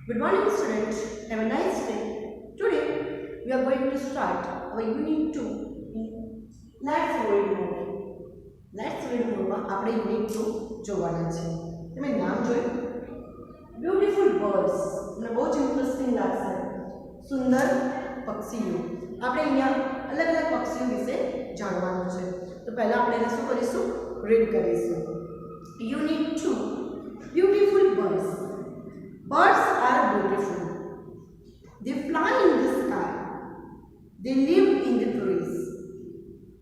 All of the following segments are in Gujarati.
Good morning, students. Have a nice day. Today, we are going to start our Unit 2 in Let's Read More. Let's Read More માં આપણે Unit 2 જોવાના છે. તમે નામ જોયું? Beautiful birds. મને બહુ જ ઇન્ટરેસ્ટિંગ લાગશે. સુંદર પક્ષીઓ. આપણે અહીંયા અલગ-અલગ પક્ષીઓ વિશે જાણવાનું છે. તો પહેલા આપણે એને શું કરીશું? રીડ કરીશું. Unit 2 Beautiful birds. Birds are beautiful. They fly in the sky. They live in the trees.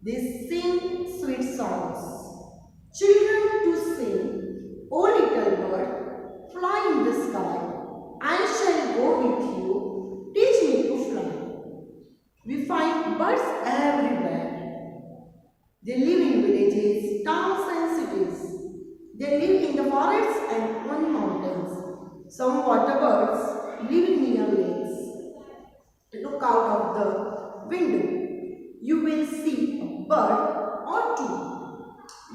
They sing sweet songs. Children to sing, "O little bird, fly in the sky. I shall go with you. Teach me to fly." We find birds everywhere. They live in villages, towns and cities. They live in the forests and on mountains. Some water birds live near lakes. Look out of the window. You will see a bird or two.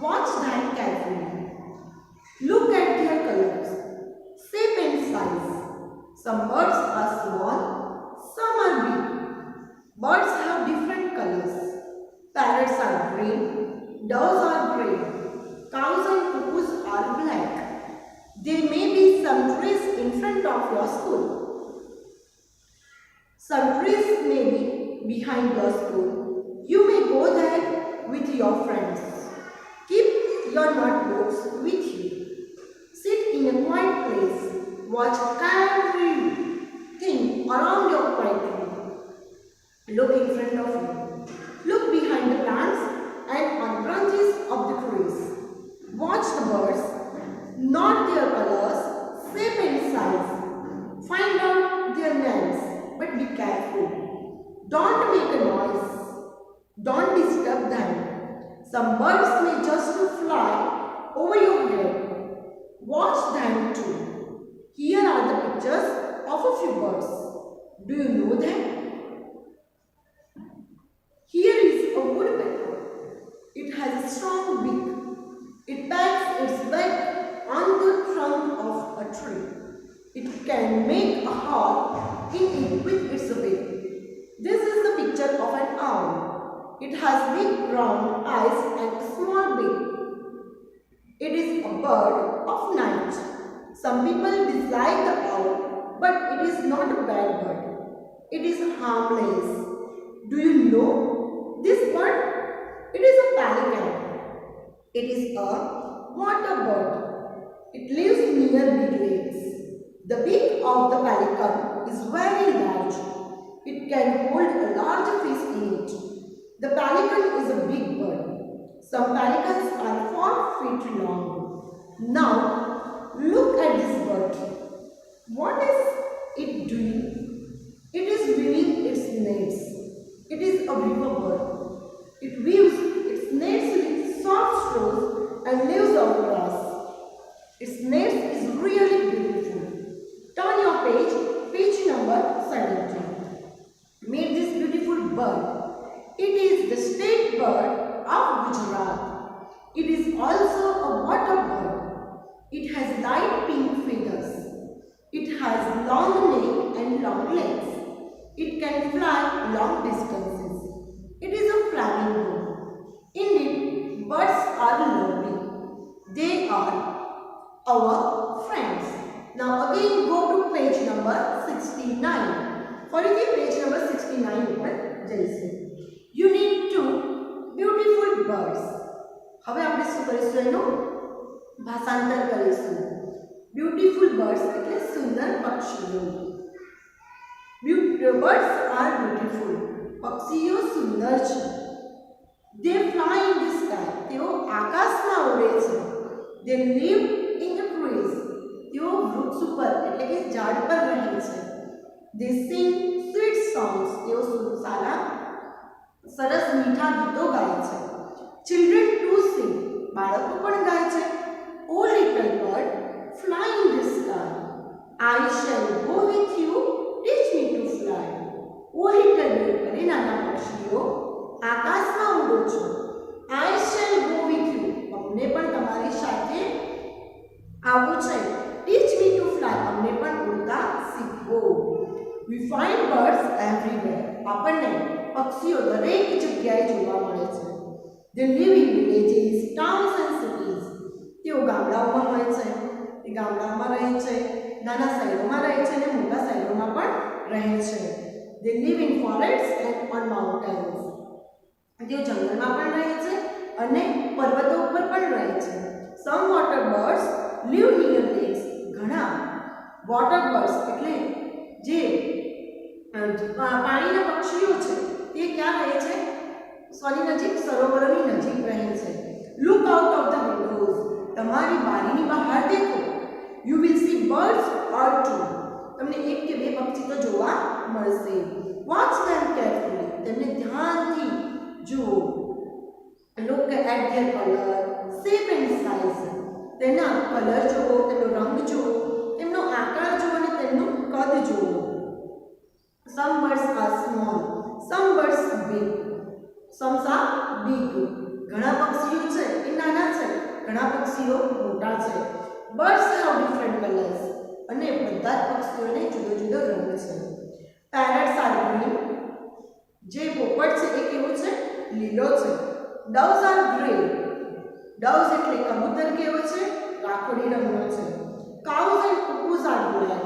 Watch them carefully. Look at their colors, shape and size. Some birds are small, some are big. Birds have different colors. Parrots are green, doves are gray, cows and cuckoos are black. There may be some trees in front of your school. Some trees may be behind your school. You may go there with your friends. Keep your notebooks with you. Sit in a quiet place. Watch everything around your quiet room. Look in front of you. Look behind the plants and on branches of the trees. Watch the birds. Note their colors, shape and size. Find out their names, but be careful. Don't make a noise. Don't disturb them. Some birds may just fly over your head. Watch them too. Here are the pictures of a few birds. Do you know them? Here is a woodpecker. It has a strong beak. It pats its back on the trunk of a tree. It can make a hole in it with its beak. This is the picture of an owl. It has big round eyes and a small beak. It is a bird of night. Some people dislike the owl, but it is not a bad bird. It is harmless. Do you know this bird? It is a pelican. It is a water bird. It lives near big lakes. The beak of the pelican is very large. It can hold a large fish in it. The pelican is a big bird. Some pelicans are 4 feet long. Now, look at this bird. What is it doing? It is weaving its nets. It is a weaver bird. It weaves its nets with soft straws and leaves of grass. Its nest is really beautiful. Turn your page, page number 17. Meet this beautiful bird. It is the state bird of Gujarat. It is also a water bird. It has light pink feathers. It has long neck and long legs. It can fly long distances. It is a flamingo. Indeed, birds are lovely. They are our friends. Now again go to page number 69. ફરીથી page number 69 ઉપર જઈશું. Unit 2 Beautiful birds. હવે આપણે શું કરીશું? એનું ભાષાંતર કરીશું. Beautiful birds એટલે સુંદર પક્ષીઓ. Birds are beautiful. પક્ષીઓ સુંદર છે. They fly in the sky. તેઓ આકાશમાં ઉડે છે. They live in the trees. તેઓ વૃક્ષ ઉપર એટલે કે ઝાડ પર રહે છે. They sing sweet songs. તેઓ સારા સરસ મીઠા ગીતો ગાય છે. Children to sing. બાળકો પણ ગાય છે. "O little bird, fly in the sky. I shall go with you. Teach me to fly." O little bird, અરે નાના પક્ષીઓ, આકાશમાં ઉડો છો. I shall go with you. અમને પણ તમારી સાથે આવું છે. Teach me to fly. અમને પણ ઉડતા શીખવો. જુઓ. We find birds everywhere. આપણને પક્ષીઓ દરેક જગ્યાએ જોવા મળે છે. They live in villages, towns and cities. તેઓ ગામડાઓમાં હોય છે, તે ગામડાઓમાં રહે છે, નાના શહેરોમાં રહે છે અને મોટા શહેરોમાં પણ રહે છે. They live in forests and on mountains. તેઓ જંગલમાં પણ રહે છે અને પર્વતો ઉપર પણ રહે છે. Some water birds live near lakes. ઘણા વોટર બર્ડ્સ એટલે જે પાણીના પક્ષીઓ છે તે ક્યાં રહે છે? સોની નજીક, સરોવરોની નજીક રહે છે. Look out of the windows. તમારી બારીની બહાર દેખો. You will see birds or two. તમને એક કે બે પક્ષી તો જોવા મળશે. Watch them carefully. તેમને ધ્યાનથી જુઓ. Look at their color, shape and size. તેના કલર જુઓ, તેનો રંગ જુઓ, તેમનો આકાર જુઓ અને તેમનું કદ જુઓ. Some birds are small, some birds big. Some are big. ઘણા પક્ષીઓ છે એ નાના છે, ઘણા પક્ષીઓ મોટા છે. Birds have different colors. અને બધા જ પક્ષીઓને જુદો જુદો રંગ છે. Parrots are green. જે પોપટ છે એ કેવો છે? લીલો છે. Doves are grey. Doves એટલે કબૂતર કેવો છે? રાખોડી રંગનો છે. Cows and cuckoos are black.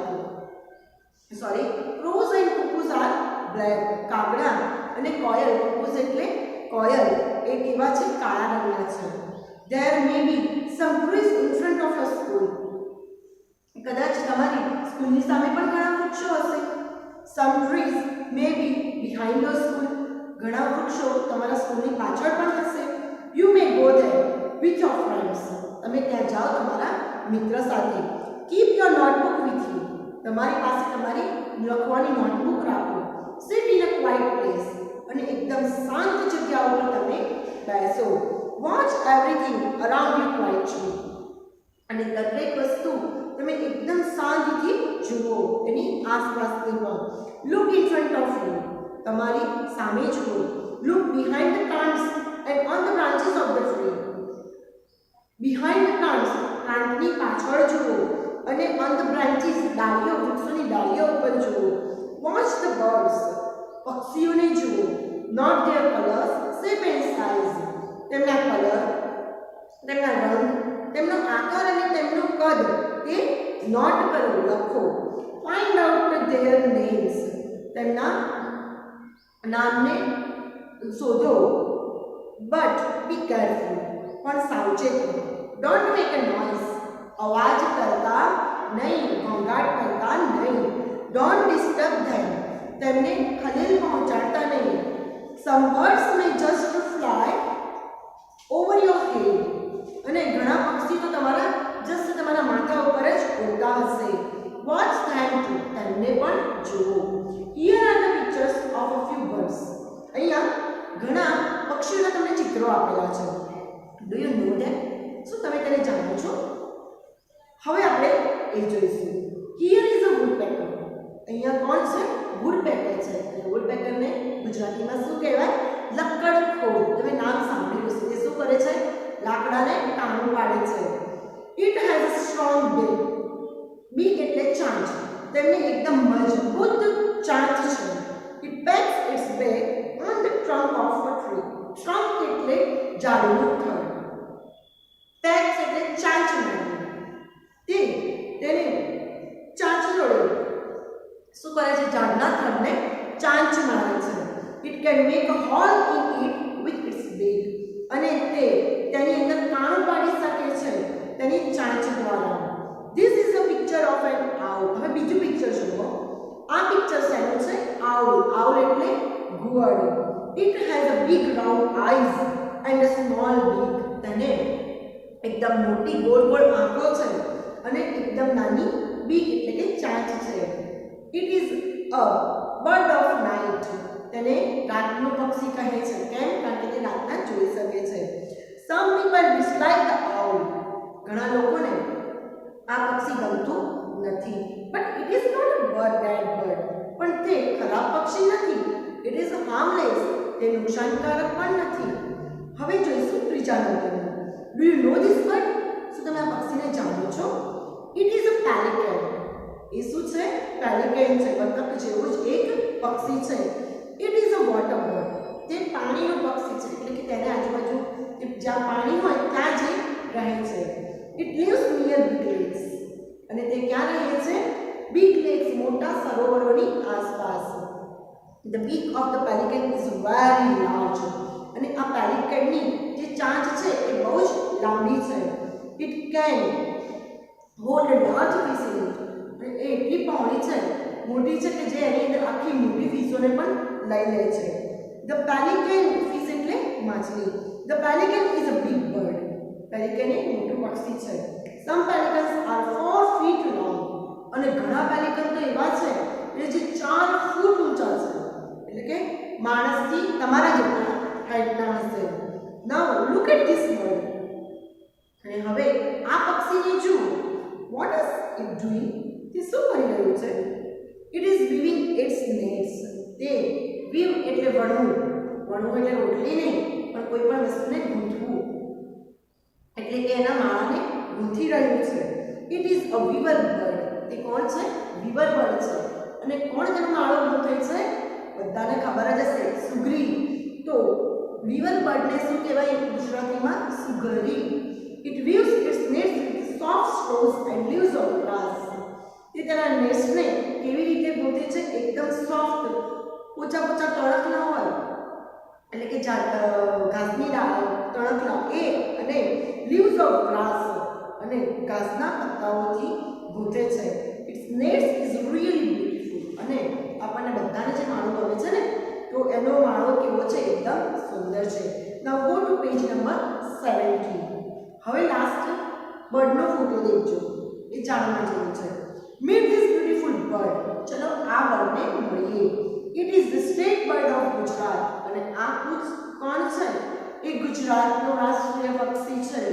Crows and cuckoos are black. કાગડા અને કોયલ, cuckoos એટલે કોયલ, એ કેવા છે? કાળા રંગના છે. There may be some trees in front of your school. કદાચ તમારી સ્કૂલની સામે પણ ઘણા વૃક્ષો હશે. Some trees may be behind your school. ઘણા વૃક્ષો તમારા સ્કૂલની પાછળ પણ હશે. You may go there with your friends. તમે ત્યાં જાઓ તમારા મિત્ર સાથે. Keep your notebook with you. તમારી પાસે તમારી લખવાની નોટબુક રાખો. Sit in a quiet place. અને એકદમ શાંત જગ્યા ઉપર તમે બેસો. Watch everything around you quietly. અને દરેક વસ્તુ તમે એકદમ શાંતિથી જુઓ, એની આસપાસની પણ. Look in front of you. તમારી સામે જુઓ. Look behind the plants and on the branches of the tree. Behind the plants, પ્લાન્ટની પાછળ જુઓ અને on the branches, ડાળીઓ, વૃક્ષોની ડાળીઓ ઉપર જુઓ. Watch the birds. પક્ષીઓને જુઓ. Not their colors, shape and size. તેમના કલર, તેમના રંગ, તેમનો આકાર અને તેમનું કદ તે નોટ કરો, લખો. Find out their names. તેમના નામને શોધો. But be careful. પણ સાવચેત રહો. Don't make a noise. અવાજ કરતા નહીં, ઘોંઘાટ કરતા નહીં. Don't disturb them. તેમને ખલેલ પહોંચાડતા નહીં. Some birds may just fly over your head. અને ઘણા પક્ષી તો તમારા જસ્ટ તમારા માથા ઉપર જ ઉડતા હશે. Watch them too. તેમને પણ જુઓ. Here are the pictures of a few birds. અહીંયા ઘણા પક્ષીઓના તમને ચિત્રો આપેલા છે. Do you know them? શું તમે તેને જાણો છો? હવે આપણે એ જોઈશું. Here is a woodpecker. અહીંયા કોણ છે? woodpecker છે. અને woodpecker ને ગુજરાતીમાં શું કહેવાય? લક્કડખોર. તમે નામ સાંભળ્યું હશે. તે શું કરે છે? લાકડાને કાણું પાડે છે. It has a strong bill. Beak એટલે ચાંચ. તેમને એકદમ મજબૂત ચાંચ છે. It pecks its back on the trunk of a tree. Trunk એટલે ઝાડનું થડ. Pecks એટલે ચાંચ મારવી. તેને ચાંચ જોડે શું કરે છે? ઝાડના થડને ચાંચ મારે છે. It can make a hole in it with its beak. અને તે તેની અંદર કાણું પાડી શકે છે તેની ચાંચ દ્વારા. This is a picture of an owl. હવે બીજું પિક્ચર જુઓ. આ પિક્ચર શેનું છે? owl. owl એટલે ઘુવડ. It has a big round eyes and a small beak. તેને એકદમ મોટી ગોળ ગોળ આંખો છે અને એકદમ નાની beak એટલે કે ચાંચ છે. It is a bird of night. તેને રાતનું પક્ષી કહે છે. કેમ? કારણ કે તે રાતના જોઈ શકે છે. Some people dislike the owl. ઘણા લોકોને આ પક્ષી ગમતું નથી. But it is not a bad bird. પણ તે ખરાબ પક્ષી નથી. It is harmless. તે નુકસાનકારક પણ નથી. હવે જોઈશું ત્રીજા નંબરનું. Do you know this bird? શું તમે આ પક્ષીને જાણો છો? It is a pelican. એ શું છે? પેલિકેન છે. બતક જેવું જ એક પક્ષી છે. It is a water bird. તે પાણીનું પક્ષી છે, એટલે કે તેને આજુબાજુ જ્યાં પાણી હોય ત્યાં જ રહે છે. It lives near big lakes. અને તે ક્યાં રહે છે? બિગ લેક્સ, મોટા સરોવરોની આસપાસ. The beak of the pelican is very large. અને આ પેલિકેનની જે ચાંચ છે એ બહુ જ લાંબી છે. It can hold large fish in it. અને એ એટલી પહોળી છે, મોટી છે કે જે એની અંદર આખી મોટી ફિશોને પણ લઈ લે છે. ધ પેલિકેન, ફિશ એટલે માછલી. The pelican is a big bird. Pelican એક મોટું પક્ષી છે. Some pelicans are 4 feet long. અને ઘણા પેલિકન તો એવા છે કે જે 4 ફૂટ ઊંચા છે, એટલે કે માણસથી તમારા જેટલા હાઈટના હશે. Now look at this bird. અને હવે આ પક્ષીને જુઓ. What is it doing? તે શું કરી રહ્યું છે? It is weaving its nets. તે વીવ એટલે વણવું. વણવું એટલે રોટલી નહીં, પણ કોઈ પણ વસ્તુને ગૂંથવું, એટલે કે એના માળાને ગૂંથી રહ્યું છે. It is a વીવર bird. તે કોણ છે? વીવર બર્ડ છે. અને કોણ તેનો માળો ગૂંથે છે? બધાને ખબર જ હશે, સુગરી. તો વીવર બર્ડને શું કહેવાય ગુજરાતીમાં? સુગરી. It weaves its nets with soft straws and leaves of grass. તે તેના નેટ્સને કેવી રીતે ગૂંથે છે? એકદમ સોફ્ટ, પોચા પોચા તણખલા હોય, એટલે કે ઘાસની તણખલા એ, અને લીવ્સ ઓફ ગ્રાસ, અને ઘાસના પત્તાઓથી ગૂંથે છે. Its nests is really beautiful. અને આપણને બધાને જે માળો ગમે છે ને, તો એનો માળો કેવો છે? એકદમ સુંદર છે. નાઉ ગો ટુ પેજ નંબર 70. હવે લાસ્ટ બર્ડનો ફોટો દેખજો, એ જાણવા જેવું છે. Meet this beautiful bird. ચલો આ બર્ડને મળીએ. It is the state bird of Gujarat. અને આ કોણ છે? એ ગુજરાતનો રાષ્ટ્રીય પક્ષી છે.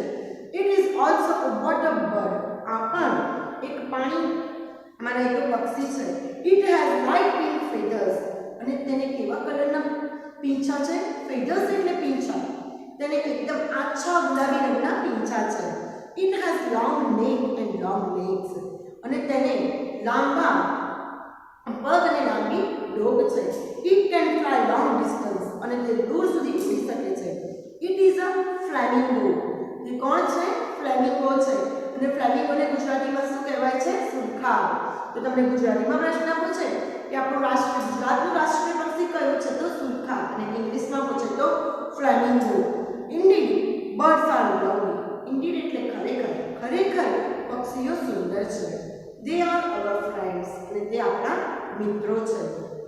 It is also a water bird. આ પણ એક પાણીમાં રહેતો પક્ષી છે. It has light pink feathers. અને તેને કેવા કલરના પીંછા છે? ફેધર્સ એટલે પીંછા. તેને એકદમ આછા ગુલાબી રંગના પીંછા છે. ઇટ હેઝ લોંગ નેક એન્ડ લોંગ લેગ્સ. અને તેને લાંબા પગ અને લાંબી ડોક છે. It can fly long distance. અને તે દૂર સુધી ઉડી શકે છે. It is a flamingo. તે કોણ છે? ફ્લેમિંગો છે. અને ફ્લેમિંગોને ગુજરાતીમાં શું કહેવાય છે? સુરખાબ. તો તમને ગુજરાતીમાં પ્રશ્ન પૂછે કે આપણું ગુજરાતનું રાષ્ટ્રીય પક્ષી કયું છે? તો સુરખાબ. અને ઇંગ્લિશમાં પૂછે તો flamingo. Indeed birds are lovely. Indeed એટલે ખરેખર. ખરેખર પક્ષીઓ સુંદર છે. They are our friends. અને તે આપણા મિત્રો છે.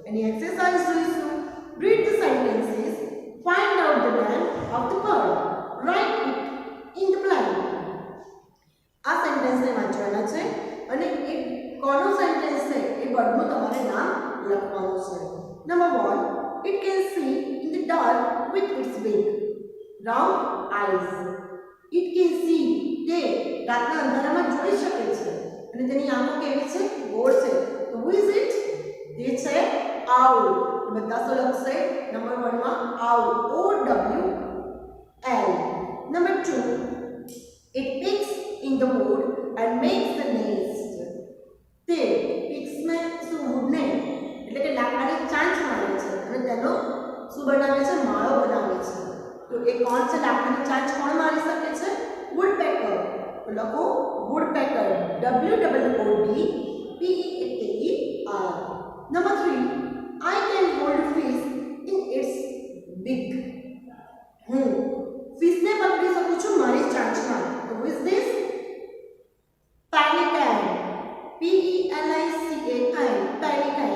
એની એક્સરસાઇઝ જોઈશું. Read the sentences. Find out the name of the bird. Write it in the blank. આ સેન્ટેન્સને વાંચવાના છે, અને એ કોનું સેન્ટેન્સ છે એ બર્ડનું તમારે નામ લખવાનું છે. Number 1. It can see in the dark with it's big round eyes. It can see. તે રાતના અંધારામાં જોઈ શકે છે, અને તેની આંખો કેવી છે? ગોળ છે. તો હુ ઇઝ ઇટ? તે છે આઉલ. બધા શું લખશે? નંબર 1 માં owl. OWL. Number 2. It picks in the wood and makes the nest. તે પિક્સમાં શું? વુડને એટલે કે લાકડાની ચાંચ મારે છે, અને તેનો શું બનાવે છે? માળો બનાવે છે. તો એ કોણ છે? લાકડાની ચાંચ કોણ મારી શકે છે? વુડપેકર. તો લખો વુડપેકર. WOODPEKER. Number 3. I can hold fish in its beak. હું ફિશને પકડી શકું છું મારી ચાંચમાં. તો who is this? Pelican. PELICAN. Pelican.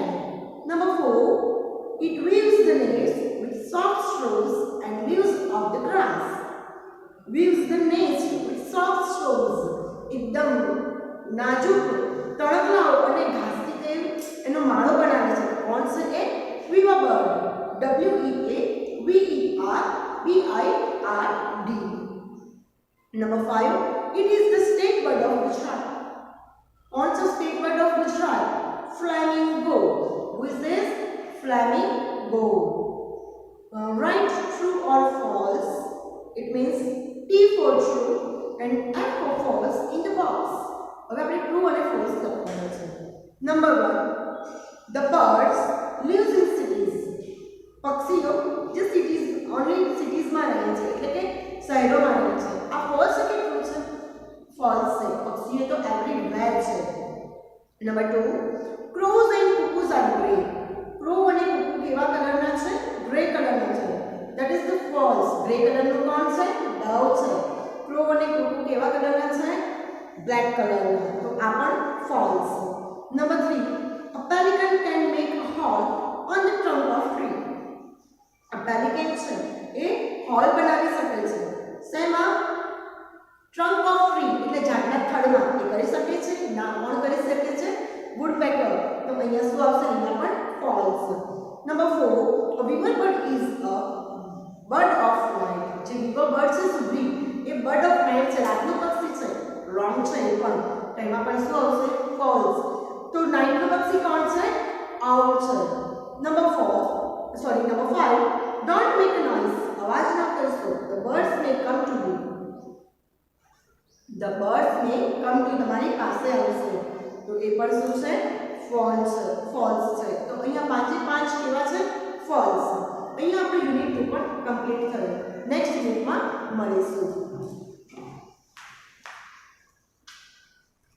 Number 4. It weaves the nest with soft straws and leaves of the grass. Weaves the nest with soft straws. એકદમ નાજુક તણખલાઓ અને ઘાસથી તે એનો માળો બનાવે છે. કોણ છે એ? weaver bird. WEAVERBIRD. Number 5. It is the state bird of Gujarat. On the state bird of Gujarat? Flamingo. Who is this? Flamingo. Write true or false. It means T for true and F for false in the box. હવે આપણે ટ્રુ અને ફોલ્સ લખવાનું છે. Number 1, the birds lives in cities. પક્ષીઓ જે સિટીઝ ઓનલી સિટીઝમાં રહે છે એટલે કે શહેરોમાં રહે છે. આ ફોલ્સ છે કે ટ્રુ છે? ફોલ્સ છે. પક્ષીઓ તો એવરીવેર છે. Number 2, crows and cuckoos are grey. Crow અને કુકુ કેવા કલરના છે? ગ્રે કલરના છે. That is the false. Grey કલરનું કોણ છે? ડવ છે. ક્રો અને કુકુ કેવા કલરના છે? બ્લેક કલરના. તો આ પણ false. Number 3, a pelican can make a hole on the trunk of tree. a pelican છે એ હોલ બનાવી શકે છે. શેમાં? ટ્રંક ઓફ ટ્રી એટલે ઝાડના થડમાં. એ કરી શકે છે? ના. કોણ કરી શકે છે? woodpecker. તો અહીંયા શું આવશે? અહીંયા પણ false. Number 4, a weaver bird is a bird of night. જે weaver bird છે સુગ્રી એ bird of night છે, રાતનું પક્ષી છે. wrong છે એ પણ. તો એમાં પણ શું આવશે? false. તો નાઇટનું પક્ષી કોણ છે? owl છે. Number 5, don't make a noise. અવાજ ન કરશો. the birds may come to you. the birds may come to તમારી પાસે આવશે. તો એ પણ શું છે? false છે. તો અહીંયા 5 કેવા છે? false. અહીંયા આપણે યુનિટ 2 પણ કમ્પ્લીટ થયું. નેક્સ્ટ યુનિટમાં મળીશું.